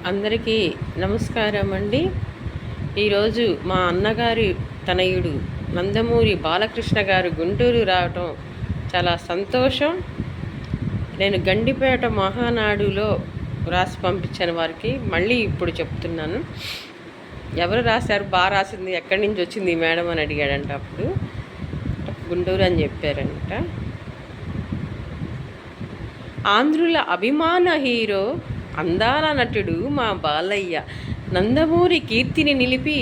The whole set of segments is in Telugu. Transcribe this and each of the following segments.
అందరికీ నమస్కారం అండి. ఈరోజు మా అన్నగారి తనయుడు నందమూరి బాలకృష్ణ గారు గుంటూరు రావటం చాలా సంతోషం. నేను గండిపేట మహానాడులో రాసి పంపించాను వారికి. మళ్ళీ ఇప్పుడు చెప్తున్నాను. ఎవరు రాశారు? బాగా రాసింది, ఎక్కడి నుంచి వచ్చింది మేడం అని అడిగాడంట. అప్పుడు గుంటూరు అని చెప్పారంట. ఆంధ్రుల అభిమాన హీరో, అందాల నటుడు మా బాలయ్య నందమూరి కీర్తిని నిలిపి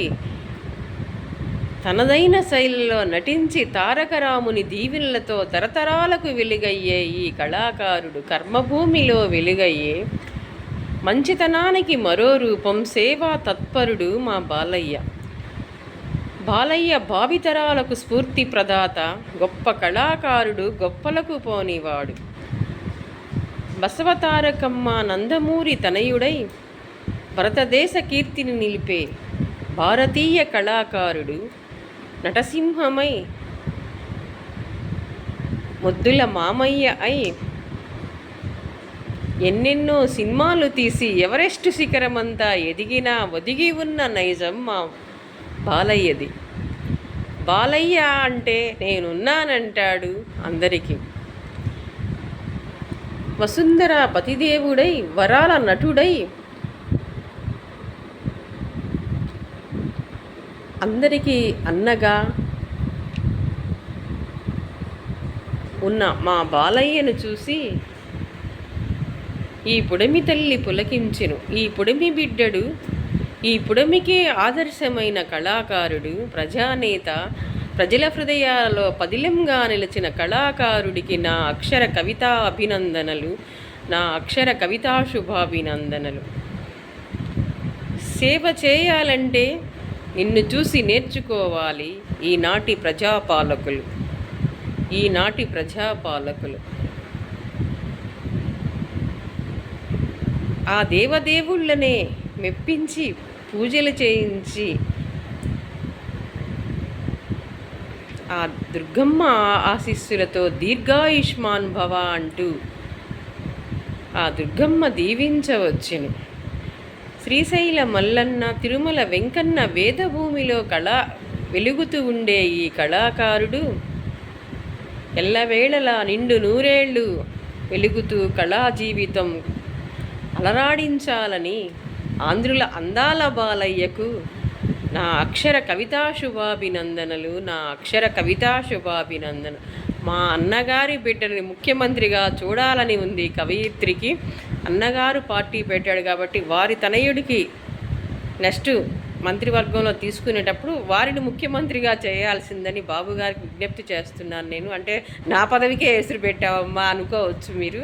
తనదైన శైలిలో నటించి తారకరాముని దీవెనలతో తరతరాలకు వెలుగయ్యే ఈ కళాకారుడు కర్మభూమిలో వెలుగయ్యే మంచితనానికి మరో రూపం, సేవా తత్పరుడు మా బాలయ్య. బాలయ్య భావితరాలకు స్ఫూర్తి ప్రదాత, గొప్ప కళాకారుడు, గొప్పలకు పోనివాడు. బసవతారకమ్మ నందమూరి తనయుడై భారతదేశ కీర్తిని నిలిపే భారతీయ కళాకారుడు, నటసింహమై ముద్దుల మామయ్య అయి ఎన్నెన్నో సినిమాలు తీసి ఎవరెస్ట్ శిఖరమంతా ఎదిగినా ఒదిగి ఉన్న నైజం మా బాలయ్యది. బాలయ్య అంటే నేనున్నానంటాడు అందరికీ. వసుంధర పతిదేవుడై వరాల నటుడై అందరికీ అన్నగా ఉన్న మా బాలయ్యను చూసి ఈ పుడమి తల్లి పులకించెను. ఈ పుడమి బిడ్డడు, ఈ పుడమికే ఆదర్శమైన కళాకారుడు, ప్రజానేత, ప్రజల హృదయాలలో పదిలంగా నిలిచిన కళాకారుడికి నా అక్షర కవితా అభినందనలు, నా అక్షర కవితా శుభాభినందనలు. సేవ చేయాలంటే నిన్ను చూసి నేర్చుకోవాలి ఈనాటి ప్రజాపాలకులు. ఆ దేవదేవుళ్ళనే మెప్పించి పూజలు చేయించి ఆ దుర్గమ్మ ఆశీస్సులతో దీర్ఘాయుష్మాన్ భవ అంటూ ఆ దుర్గమ్మ దీవించవచ్చును. శ్రీశైల మల్లన్న, తిరుమల వెంకన్న వేదభూమిలో వెలుగుతూ ఉండే ఈ కళాకారుడు ఎల్లవేళలా నిండు నూరేళ్ళు వెలుగుతూ కళా జీవితం అలరాడించాలని ఆంధ్రుల అందాల బాలయ్యకు నా అక్షర కవితా శుభాభినందనలు, నా అక్షర కవితా శుభాభినందనలు. మా అన్నగారి బిడ్డని ముఖ్యమంత్రిగా చూడాలని ఉంది కవయిత్రికి. అన్నగారు పార్టీ పెట్టాడు కాబట్టి వారి తనయుడికి నెక్స్ట్ మంత్రివర్గంలో తీసుకునేటప్పుడు వారిని ముఖ్యమంత్రిగా చేయాల్సిందని బాబుగారికి విజ్ఞప్తి చేస్తున్నాను నేను. అంటే నా పదవికే ఎసురు పెట్టావమ్మా అనుకోవచ్చు మీరు,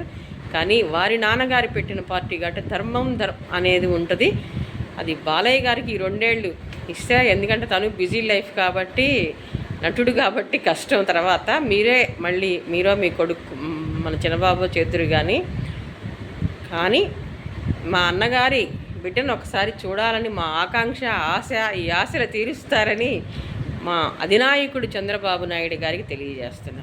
కానీ వారి నాన్నగారు పెట్టిన పార్టీ కాబట్టి ధర్మం అనేది ఉంటుంది. అది బాలయ్య గారికి 2 ఏళ్ళు ఇస్తే, ఎందుకంటే తను బిజీ లైఫ్ కాబట్టి, నటుడు కాబట్టి కష్టం. తర్వాత మీరో మీ కొడుకు మన చిన్నబాబు చేతురు కానీ మా అన్నగారి బిడ్డను ఒకసారి చూడాలని మా ఆకాంక్ష, ఆశ. ఈ ఆశలు తీరుస్తారని మా అధినాయకుడు చంద్రబాబు నాయుడు గారికి తెలియజేస్తున్నాను.